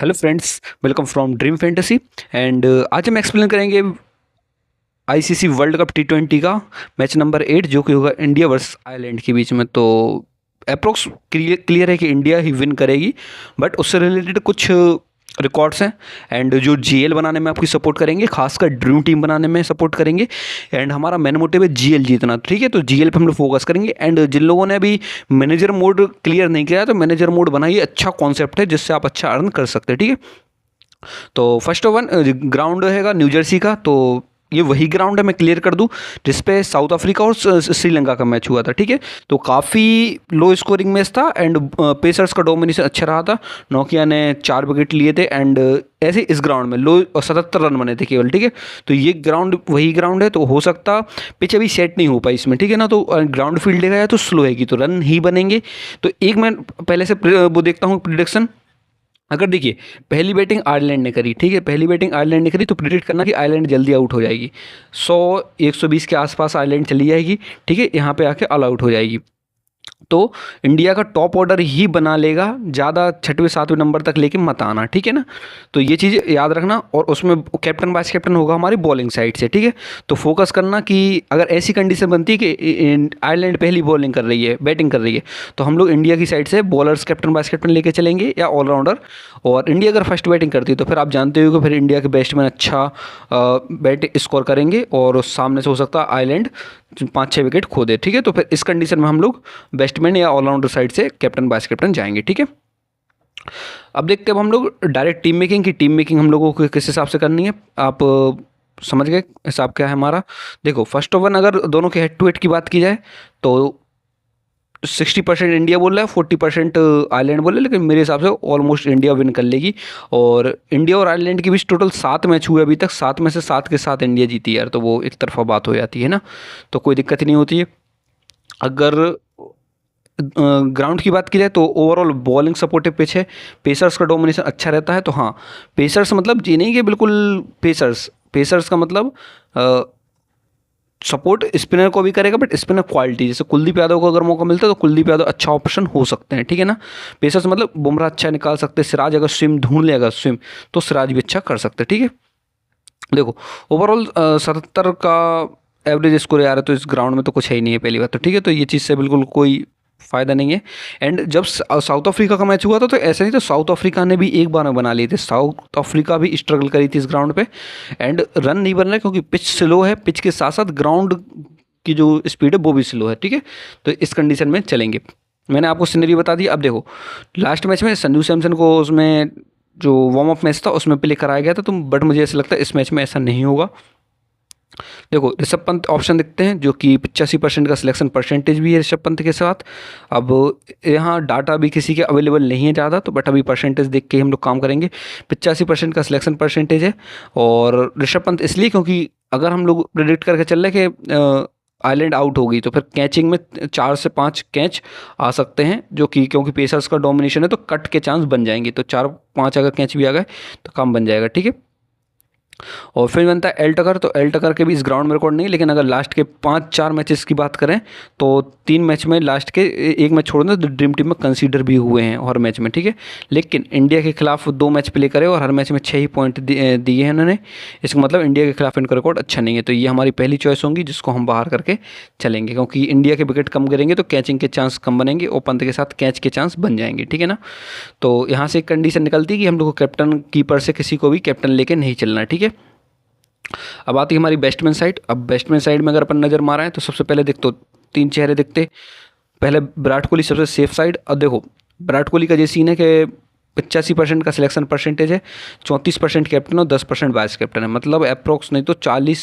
Hello friends, welcome from dream fantasy. And आज हम explain करेंगे आईसीसी वर्ल्ड कप टी20 का मैच नंबर 8 जो कि होगा इंडिया वर्सेस आयरलैंड के बीच में। तो अप्रोक्स क्लियर है कि इंडिया ही विन करेगी, बट उससे रिलेटेड कुछ रिकॉर्ड्स हैं एंड जो जीएल बनाने में आपकी सपोर्ट करेंगे, खासकर ड्रीम टीम बनाने में सपोर्ट करेंगे। एंड हमारा मेन मोटिव है जीएल जीतना, ठीक है। तो जीएल पे हम लोग फोकस करेंगे। एंड जिन लोगों ने अभी मैनेजर मोड क्लियर नहीं किया है, तो मैनेजर मोड बनाइए, अच्छा कॉन्सेप्ट है जिससे आप अच्छा अर्न कर सकते हैं, ठीक है। तो फर्स्ट वन ग्राउंड रहेगा न्यू जर्सी का। तो ये वही ग्राउंड है, मैं क्लियर कर दूं, जिसपे साउथ अफ्रीका और श्रीलंका का मैच हुआ था, ठीक है। तो काफ़ी लो स्कोरिंग मैच था एंड पेसर्स का डोमिनेशन अच्छा रहा था। नोकिया ने 4 विकेट लिए थे एंड ऐसे इस ग्राउंड में लो 77 रन बने थे केवल, ठीक है। तो ये ग्राउंड वही ग्राउंड है, तो हो सकता पिच अभी सेट नहीं हो पाई इसमें, ठीक है ना। तो ग्राउंड फील्ड देखा जाए तो स्लो है, तो रन ही बनेंगे। तो एक मैं पहले से वो देखता हूँ प्रिडिक्शन। अगर देखिए, पहली बैटिंग आयरलैंड ने करी, ठीक है, पहली बैटिंग आयरलैंड ने करी, तो प्रिडिक्ट करना कि आयरलैंड जल्दी आउट हो जाएगी। 100-120 के आसपास आयरलैंड चली जाएगी, ठीक है, यहाँ पे आके ऑल आउट हो जाएगी। तो इंडिया का टॉप ऑर्डर ही बना लेगा, ज़्यादा 6वें-7वें नंबर तक लेके मत आना, ठीक है ना। तो ये चीज़ याद रखना। और उसमें कैप्टन वाइस कैप्टन होगा हमारी बॉलिंग साइड से, ठीक है। तो फोकस करना कि अगर ऐसी कंडीशन बनती है कि आयरलैंड पहली बॉलिंग कर रही है, बैटिंग कर रही है, तो हम लोग इंडिया की साइड से बॉलर्स कैप्टन वाइस कैप्टन लेके चलेंगे या ऑलराउंडर। और इंडिया अगर फर्स्ट बैटिंग करती है तो फिर आप जानते हो कि फिर इंडिया के बैट्समैन अच्छा बैट स्कोर करेंगे और सामने से हो सकता है आयरलैंड 5-6 विकेट खो दे, ठीक है। तो फिर इस कंडीशन में हम लोग बैट्समैन या ऑलराउंडर साइड से कैप्टन वाइस कैप्टन जाएंगे, ठीक है। अब देखते हैं अब हम लोग डायरेक्ट टीम मेकिंग की। टीम मेकिंग हम लोगों को किस हिसाब से करनी है, आप समझ गए हिसाब क्या है हमारा। देखो, फर्स्ट ओवर अगर दोनों के हेड टू हेड की बात की जाए तो 60% इंडिया बोल रहा है, 40% आयरलैंड बोल रहा है, लेकिन मेरे हिसाब से ऑलमोस्ट इंडिया विन कर लेगी। और इंडिया और आयरलैंड के बीच टोटल 7 मैच हुए अभी तक, 7 में से 7 के साथ इंडिया जीती है यार, तो वो एक तरफा बात हो जाती है ना, तो कोई दिक्कत ही नहीं होती है। अगर ग्राउंड की बात की जाए तो ओवरऑल बॉलिंग सपोर्टिव पिच है, पेसर्स का डोमिनेशन अच्छा रहता है। तो हाँ, पेसर्स मतलब ये नहीं कि बिल्कुल पेसर्स, पेसर्स का मतलब सपोर्ट स्पिनर को भी करेगा, बट स्पिनर क्वालिटी, जैसे कुलदीप यादव को अगर मौका मिलता है तो कुलदीप यादव अच्छा ऑप्शन हो सकते हैं, ठीक है ना। पेसर्स मतलब बुमराह अच्छा निकाल सकते हैं, सिराज अगर स्विम ढूंढ लेगा स्विम, तो सिराज भी अच्छा कर सकते हैं, ठीक है। देखो, ओवरऑल 77 का एवरेज स्कोर आ रहा है, तो इस ग्राउंड में तो कुछ है ही नहीं है पहली बात तो, ठीक है। तो ये चीज़ से बिल्कुल कोई फ़ायदा नहीं है। एंड जब साउथ अफ्रीका का मैच हुआ था तो ऐसा नहीं था, साउथ अफ्रीका ने भी एक बार में बना लिए थे, साउथ अफ्रीका भी स्ट्रगल करी थी इस ग्राउंड पे। एंड रन नहीं बन रहे क्योंकि पिच स्लो है, पिच के साथ साथ ग्राउंड की जो स्पीड है वो भी स्लो है, ठीक है। तो इस कंडीशन में चलेंगे। मैंने आपको सिनेरी बता दी। अब देखो, लास्ट मैच में संजू सैमसन को उसमें जो वार्म अप मैच था उसमें प्ले कराया गया था, तो बट मुझे ऐसा लगता है इस मैच में ऐसा नहीं होगा। देखो, ऋषभ पंत ऑप्शन दिखते हैं, जो कि 85% का सिलेक्शन परसेंटेज भी है ऋषभ पंत के साथ। अब यहाँ डाटा भी किसी के अवेलेबल नहीं है ज़्यादा, तो बट अभी परसेंटेज देख के हम लोग काम करेंगे। 85% का सिलेक्शन परसेंटेज है। और ऋषभ पंत इसलिए क्योंकि अगर हम लोग प्रिडिक्ट करके चल रहे कि आयरलैंड आउट होगी, तो फिर कैचिंग में 4 से 5 कैच आ सकते हैं, जो कि क्योंकि पेसर्स का डोमिनेशन है तो कट के चांस बन जाएंगे। तो 4-5 अगर कैच भी आ गए तो काम बन जाएगा, ठीक है। और फिर बनता है एल टकर। तो एल टकर के भी इस ग्राउंड में रिकॉर्ड नहीं, लेकिन अगर लास्ट के 5-4 मैचेस की बात करें तो 3 मैच में लास्ट के एक मैच छोड़ दें तो ड्रीम टीम में कंसीडर भी हुए हैं हर मैच में, ठीक है। लेकिन इंडिया के खिलाफ 2 मैच प्ले करे और हर मैच में 6 ही पॉइंट दिए हैं इन्होंने। इसका मतलब इंडिया के खिलाफ इनका रिकॉर्ड अच्छा नहीं है। तो ये हमारी पहली चॉइस होंगी जिसको हम बाहर करके चलेंगे, क्योंकि इंडिया के विकेट कम करेंगे तो कैचिंग के चांस कम बनेंगे और पंत के साथ कैच के चांस बन जाएंगे, ठीक है ना। तो यहाँ से एक कंडीशन निकलती है कि हम लोग को कैप्टन कीपर से किसी को भी कैप्टन लेके नहीं चलना, ठीक है। अब आती है हमारी बैट्समैन साइड। अब बैट्समैन साइड में अगर अपन नज़र मारा है तो सबसे पहले देख तो 3 चेहरे दिखते। पहले विराट कोहली सबसे सेफ साइड। अब देखो, विराट कोहली का ये सीन है कि 85% का सिलेक्शन परसेंटेज है, 34% कैप्टन और 10% वाइस कैप्टन है, मतलब अप्रोक्स नहीं तो 40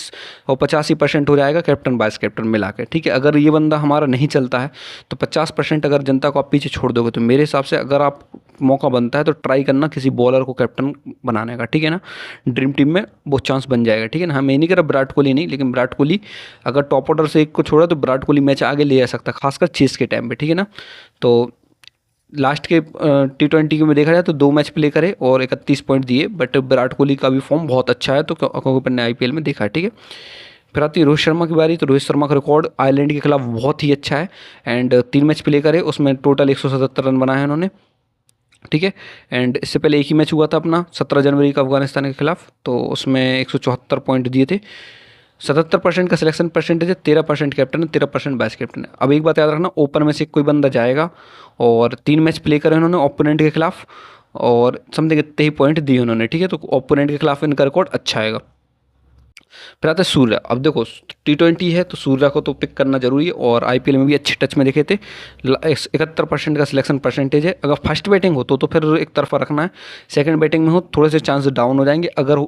और 85% हो जाएगा कैप्टन वाइस कैप्टन मिला के, ठीक है। अगर ये बंदा हमारा नहीं चलता है तो 50% अगर जनता को आप पीछे छोड़ दोगे, तो मेरे हिसाब से अगर आप मौका बनता है तो ट्राई करना किसी बॉलर को कैप्टन बनाने का, ठीक है ना। ड्रीम टीम में वो चांस बन जाएगा, ठीक है ना। हाँ, मैं नहीं कह रहा विराट कोहली नहीं, लेकिन विराट कोहली अगर टॉप ऑर्डर से एक को छोड़ा तो विराट कोहली मैच आगे ले जा सकता है, खासकर चेस के टाइम पे, ठीक है ना। तो लास्ट के टी20 में देखा जाए तो 2 मैच प्ले करे और 31 पॉइंट दिए, बट विराट कोहली का भी फॉर्म बहुत अच्छा है, तो क्योंकि अपन ने आईपीएल में देखा है, ठीक है। फिर आती है रोहित शर्मा की बारी। तो रोहित शर्मा का रिकॉर्ड आयरलैंड के खिलाफ बहुत ही अच्छा है। एंड 3 मैच प्ले करे, उसमें टोटल 177 रन बनाए हैं उन्होंने। ठीक है। एंड इससे पहले एक ही मैच हुआ था अपना 17 जनवरी का अफगानिस्तान के खिलाफ, तो उसमें 174 पॉइंट दिए थे। 77% का सिलेक्शन परसेंटेज है, 13% कैप्टन है, 13% वाइस कैप्टन है। अब एक बात याद रखना, ओपन में से कोई बंदा जाएगा और 3 मैच प्ले करे उन्होंने ओपोनेंट के खिलाफ और समथिंग इतने ही पॉइंट दिए उन्होंने, ठीक है। तो ओपोनेंट के खिलाफ इनका रिकॉर्ड अच्छा आएगा। फिर आता है सूर्या। अब देखो T20 है तो सूर्या को तो पिक करना जरूरी है, और आईपीएल में भी अच्छे टच में दिखे थे। 71% का सिलेक्शन परसेंटेज है। अगर फर्स्ट बैटिंग हो तो फिर एक तरफा रखना है, सेकंड बैटिंग में हो थोड़े से चांस डाउन हो जाएंगे। अगर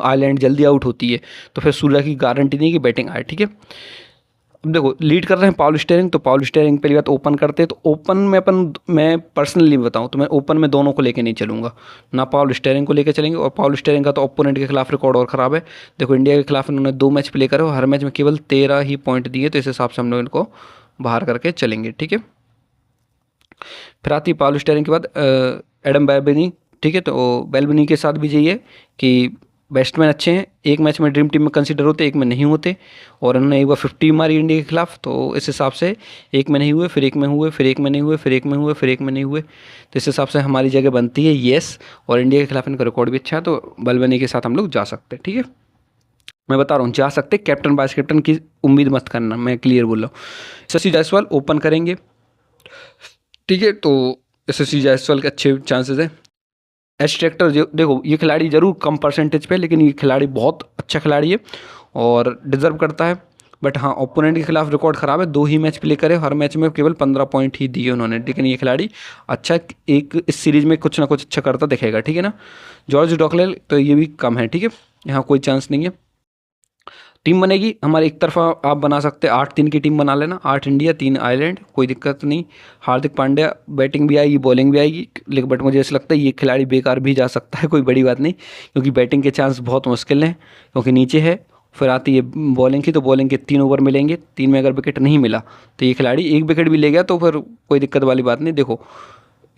आयरलैंड जल्दी आउट होती है तो फिर सूर्या की गारंटी नहीं कि बैटिंग आए, ठीक है। अब देखो लीड कर रहे हैं पाउल स्टेयरिंग, तो पाउल स्टेयरिंग पहली बात ओपन करते हैं, तो ओपन में मैं पर्सनली बताऊं तो मैं ओपन में दोनों को लेके नहीं चलूंगा, ना पाउल स्टेयरिंग को लेके चलेंगे। और पाउल स्टेयरिंग का तो ओपोनेंट के खिलाफ रिकॉर्ड और ख़राब है। देखो इंडिया के खिलाफ इन्होंने 2 मैच प्ले करे, हर मैच में केवल 13 ही पॉइंट दिए, तो इस हिसाब से हम लोग इनको बाहर करके चलेंगे, ठीक है। फिर आती है पाउल स्टेयरिंग के बाद एडम बेलबनी, ठीक है। तो बेलबनी के साथ भी यही है कि बैट्समैन अच्छे हैं, एक मैच में ड्रीम टीम में कंसीडर होते, एक में नहीं होते। और उन्होंने एक बार 50 मारी इंडिया के खिलाफ, तो इस हिसाब से एक में नहीं हुए, फिर एक में हुए, फिर एक में नहीं हुए, फिर एक में हुए, फिर एक में नहीं हुए। तो इस हिसाब से हमारी जगह बनती है येस, और इंडिया के खिलाफ इनका रिकॉर्ड भी अच्छा है, तो बेलबनी के साथ हम लोग जा सकते हैं, ठीक है। मैं बता रहा हूँ जा सकते, कैप्टन वाइस कैप्टन की उम्मीद मत करना, मैं क्लियर बोल रहा हूँ। शशि जायसवाल ओपन करेंगे, ठीक है। तो शशि जायसवाल के अच्छे चांसेस हैं। एच ट्रैक्टर देखो ये खिलाड़ी जरूर कम परसेंटेज पे, लेकिन ये खिलाड़ी बहुत अच्छा खिलाड़ी है और डिजर्व करता है। बट हाँ, ओपोनेंट के खिलाफ रिकॉर्ड ख़राब है, 2 ही मैच प्ले करे, हर मैच में केवल 15 पॉइंट ही दिए उन्होंने, लेकिन ये खिलाड़ी अच्छा एक इस सीरीज में कुछ ना कुछ अच्छा करता दिखेगा, ठीक है ना। जॉर्ज डॉकलेल तो ये भी कम है, ठीक है, यहाँ कोई चांस नहीं है। टीम बनेगी हमारे एक तरफा आप बना सकते हैं, 8-3 की टीम बना लेना, 8 इंडिया 3 आयरलैंड, कोई दिक्कत नहीं। हार्दिक पांड्या बैटिंग भी आएगी बॉलिंग भी आएगी, लेकिन बट मुझे ऐसा लगता है ये खिलाड़ी बेकार भी जा सकता है, कोई बड़ी बात नहीं, क्योंकि बैटिंग के चांस बहुत मुश्किल हैं क्योंकि नीचे है। फिर आती है बॉलिंग की, तो बॉलिंग के 3 ओवर मिलेंगे, 3 में अगर विकेट नहीं मिला तो ये खिलाड़ी एक विकेट भी ले गया तो फिर कोई दिक्कत वाली बात नहीं। देखो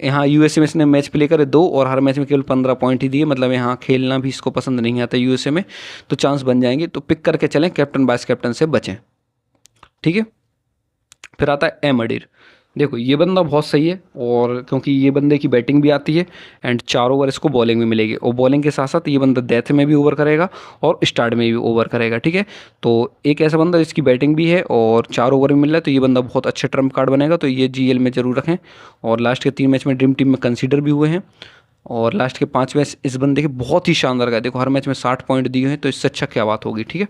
यहाँ यूएसए में इसने मैच प्ले करे 2 और हर मैच में केवल 15 पॉइंट ही दिए, मतलब यहाँ खेलना भी इसको पसंद नहीं आता यूएसए में, तो चांस बन जाएंगे। तो पिक करके चलें, कैप्टन वाइस कैप्टन से बचें, ठीक है। फिर आता है एम अडीर। देखो ये बंदा बहुत सही है, और क्योंकि ये बंदे की बैटिंग भी आती है एंड 4 ओवर इसको बॉलिंग में मिलेगी, और बॉलिंग के साथ साथ ये बंदा डेथ में भी ओवर करेगा और स्टार्ट में भी ओवर करेगा, ठीक है। तो एक ऐसा बंदा जिसकी बैटिंग भी है और 4 ओवर भी मिल रहा है, तो ये बंदा बहुत अच्छे ट्रम्प कार्ड बनेगा, तो ये जीएल में जरूर रखें। और लास्ट के 3 मैच में ड्रीम टीम में कंसीडर भी हुए हैं, और लास्ट के 5 मैच इस बंदे के बहुत ही शानदार गए। देखो हर मैच में 60 पॉइंट दिए हैं, तो इससे अच्छा क्या बात होगी, ठीक है।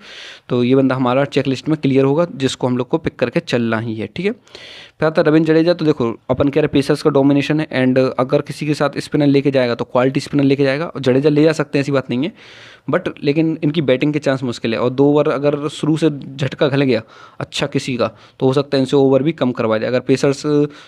तो ये बंदा हमारा चेक लिस्ट में क्लियर होगा, जिसको हम लोग को पिक करके चलना ही है, ठीक है। फिर आता है रविंद्र जडेजा। तो देखो अपन कह रहे पेसर्स का डोमिनेशन है, एंड अगर किसी के साथ स्पिनर लेके जाएगा तो क्वालिटी स्पिनर लेके जाएगा, और जडेजा ले जा सकते हैं, ऐसी बात नहीं है, बट लेकिन इनकी बैटिंग के चांस मुश्किल है। और 2 ओवर अगर शुरू से झटका खिल गया अच्छा किसी का, तो हो सकता है इनसे ओवर भी कम करवा जाए। अगर पेसर्स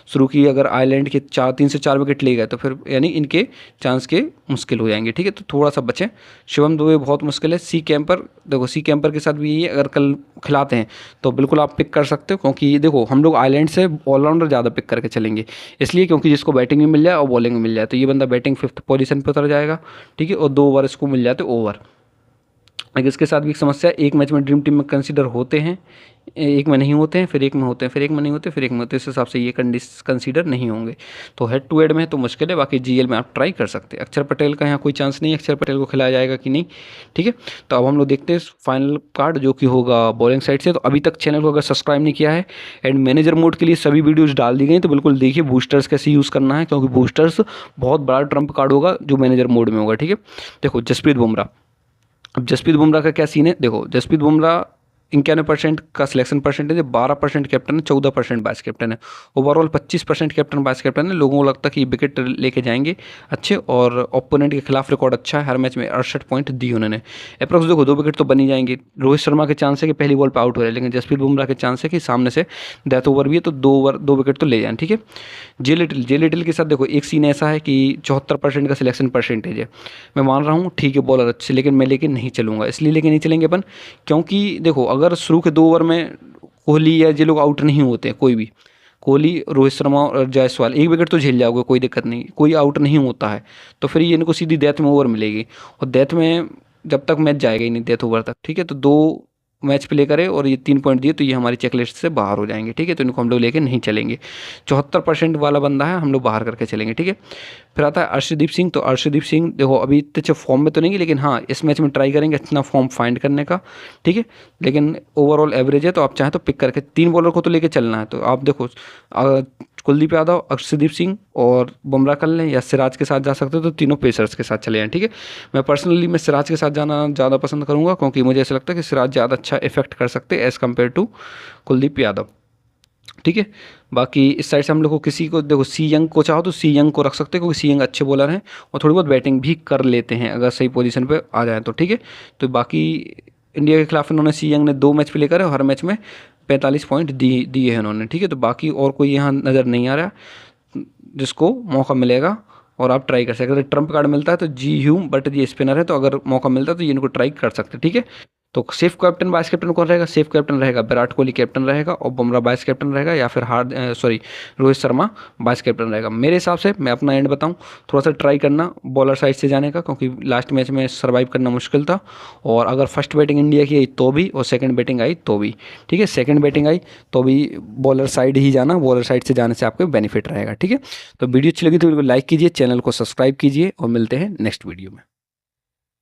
शुरू की अगर आयरलैंड के 3 से 4 विकेट ले गए, तो फिर यानी इनके चांस के मुश्किल हो जाएंगे, ठीक है। तो थोड़ा सा बचें। शिवम दुबे बहुत मुश्किल है। सी कैंपर, देखो सी कैंपर के साथ भी यही है, अगर कल खिलाते हैं तो बिल्कुल आप पिक कर सकते हो, क्योंकि देखो हम लोग आयरलैंड से ऑलराउंडर ज़्यादा पिक करके चलेंगे, इसलिए क्योंकि जिसको बैटिंग भी मिल जाए और बॉलिंग भी मिल जाए, तो ये बंदा बैटिंग 5th पोजीशन पर उतर जाएगा, ठीक है। और 2 ओवर इसको मिल जाते ओवर। लेकिन इसके साथ भी एक समस्या है, एक मैच में ड्रीम टीम में कंसीडर होते हैं, एक में नहीं होते हैं, फिर एक में होते हैं, फिर एक में नहीं होते, फिर एक में होते हैं, इस हिसाब से ये कंसीडर नहीं होंगे। तो हेड टू हेड में तो मुश्किल है, बाकी जीएल में आप ट्राई कर सकते हैं। अक्षर पटेल का यहाँ कोई चांस नहीं है, अक्षर पटेल को खिलाया जाएगा कि नहीं, ठीक है। तो अब हम लोग देखते हैं फाइनल कार्ड जो कि होगा बॉलिंग साइड से। तो अभी तक चैनल को अगर सब्सक्राइब नहीं किया है, एंड मैनेजर मोड के लिए सभी वीडियोज़ डाल दी गई, तो बिल्कुल देखिए बूस्टर्स कैसे यूज़ करना है, क्योंकि बूस्टर्स बहुत बड़ा ट्रम्प कार्ड होगा जो मैनेजर मोड में होगा, ठीक है। देखो जसप्रीत बुमराह, अब जसप्रीत बुमराह का क्या सीन है, देखो जसप्रीत बुमराह 91% का सिलेक्शन परसेंटेज है, 12% कैप्टन है, 14% वाइस कैप्टन है, ओवरऑल 25% कैप्टन वाइस कैप्टन है। लोगों को लगता है कि विकेट लेके जाएंगे अच्छे, और ओपोनेंट के खिलाफ रिकॉर्ड अच्छा है, हर मैच में 68 पॉइंट दिए उन्होंने। अप्रॉक्स देखो 2 विकेट तो बन ही जाएंगे। रोहित शर्मा के चांस है कि पहली बॉल पर आउट हो रहा है, लेकिन जसप्रीत बुमराह के चांस है कि सामने से डेथ ओवर भी है, तो 2 विकेट तो ले जाएं, ठीक है। जे लिटिल के साथ देखो एक सीन ऐसा है कि 74% का सिलेक्शन परसेंटेज है। मैं मान रहा हूँ ठीक है बॉलर अच्छे, लेकिन मैं लेके नहीं चलूँगा। इसलिए लेके नहीं चलेंगे अपन, क्योंकि देखो अगर शुरू के 2 ओवर में कोहली या ये लोग आउट नहीं होते हैं, कोई भी कोहली रोहित शर्मा और जायसवाल 1 विकेट तो झेल जाओगे, कोई दिक्कत नहीं, कोई आउट नहीं होता है, तो फिर ये इनको सीधी डेथ में ओवर मिलेगी, और डेथ में जब तक मैच जाएगा ही नहीं डेथ ओवर तक, ठीक है। तो 2 मैच प्ले करे और ये 3 पॉइंट दिए तो ये हमारी चेकलिस्ट से बाहर हो जाएंगे, ठीक है। तो इनको हम लोग लेके नहीं चलेंगे। 74% वाला बंदा है, हम लोग बाहर करके चलेंगे, ठीक है। फिर आता है अर्शदीप सिंह। तो अर्शदीप सिंह देखो अभी इतने अच्छे फॉर्म में तो नहीं है, लेकिन हाँ इस मैच में ट्राई करेंगे अपना फॉर्म फाइंड करने का, ठीक है। लेकिन ओवरऑल एवरेज है, तो आप चाहें तो पिक करके 3 बॉलर को तो लेके चलना है। तो आप देखो कुलदीप यादव, अर्शदीप सिंह और बुमराह कर लें, या सिराज के साथ जा सकते हो तो तीनों पेसर्स के साथ चले जाएं, ठीक है। मैं पर्सनली सिराज के साथ जाना ज़्यादा पसंद करूंगा, क्योंकि मुझे ऐसा लगता है कि सिराज ज़्यादा अच्छा इफेक्ट कर सकते हैं as compare to Kuldeep Yadav, ठीक है। बाकी इस साइड से हम लोग को किसी को देखो सी यंग को चाहो तो सी यंग को रख सकते हैं, क्योंकि सी यंग अच्छे बॉलर हैं और थोड़ी बहुत बैटिंग भी कर लेते हैं अगर सही पोजीशन पे आ जाए तो, ठीक है। तो बाकी इंडिया के खिलाफ इन्होंने सी यंग ने 2 मैच प्ले करे और हर मैच में 45 पॉइंट दिए हैं उन्होंने, ठीक है। तो बाकी और कोई यहाँ नज़र नहीं आ रहा जिसको मौका मिलेगा और आप ट्राई कर सकते हैं। अगर ट्रम्प कार्ड मिलता है तो जी ह्यूम, बट ये स्पिनर है, तो अगर मौका मिलता है तो ये इनको ट्राई कर सकते हैं, ठीक है। तो सेफ कैप्टन वाइस कैप्टन कौन रहेगा? सेफ कैप्टन रहेगा विराट कोहली कैप्टन रहेगा और बुमराह वाइस कैप्टन रहेगा, या फिर रोहित शर्मा वाइस कैप्टन रहेगा। मेरे हिसाब से मैं अपना एंड बताऊं, थोड़ा सा ट्राई करना बॉलर साइड से जाने का, क्योंकि लास्ट मैच में सर्वाइव करना मुश्किल था। और अगर फर्स्ट बैटिंग इंडिया की आई तो भी, और सेकंड बैटिंग आई तो भी, ठीक है। सेकंड बैटिंग आई तो भी बॉलर साइड ही जाना, बॉलर साइड से जाने से आपको बेनिफिट रहेगा, ठीक है। तो वीडियो अच्छी लगी तो वीडियो को लाइक कीजिए, चैनल को सब्सक्राइब कीजिए और मिलते हैं नेक्स्ट वीडियो में।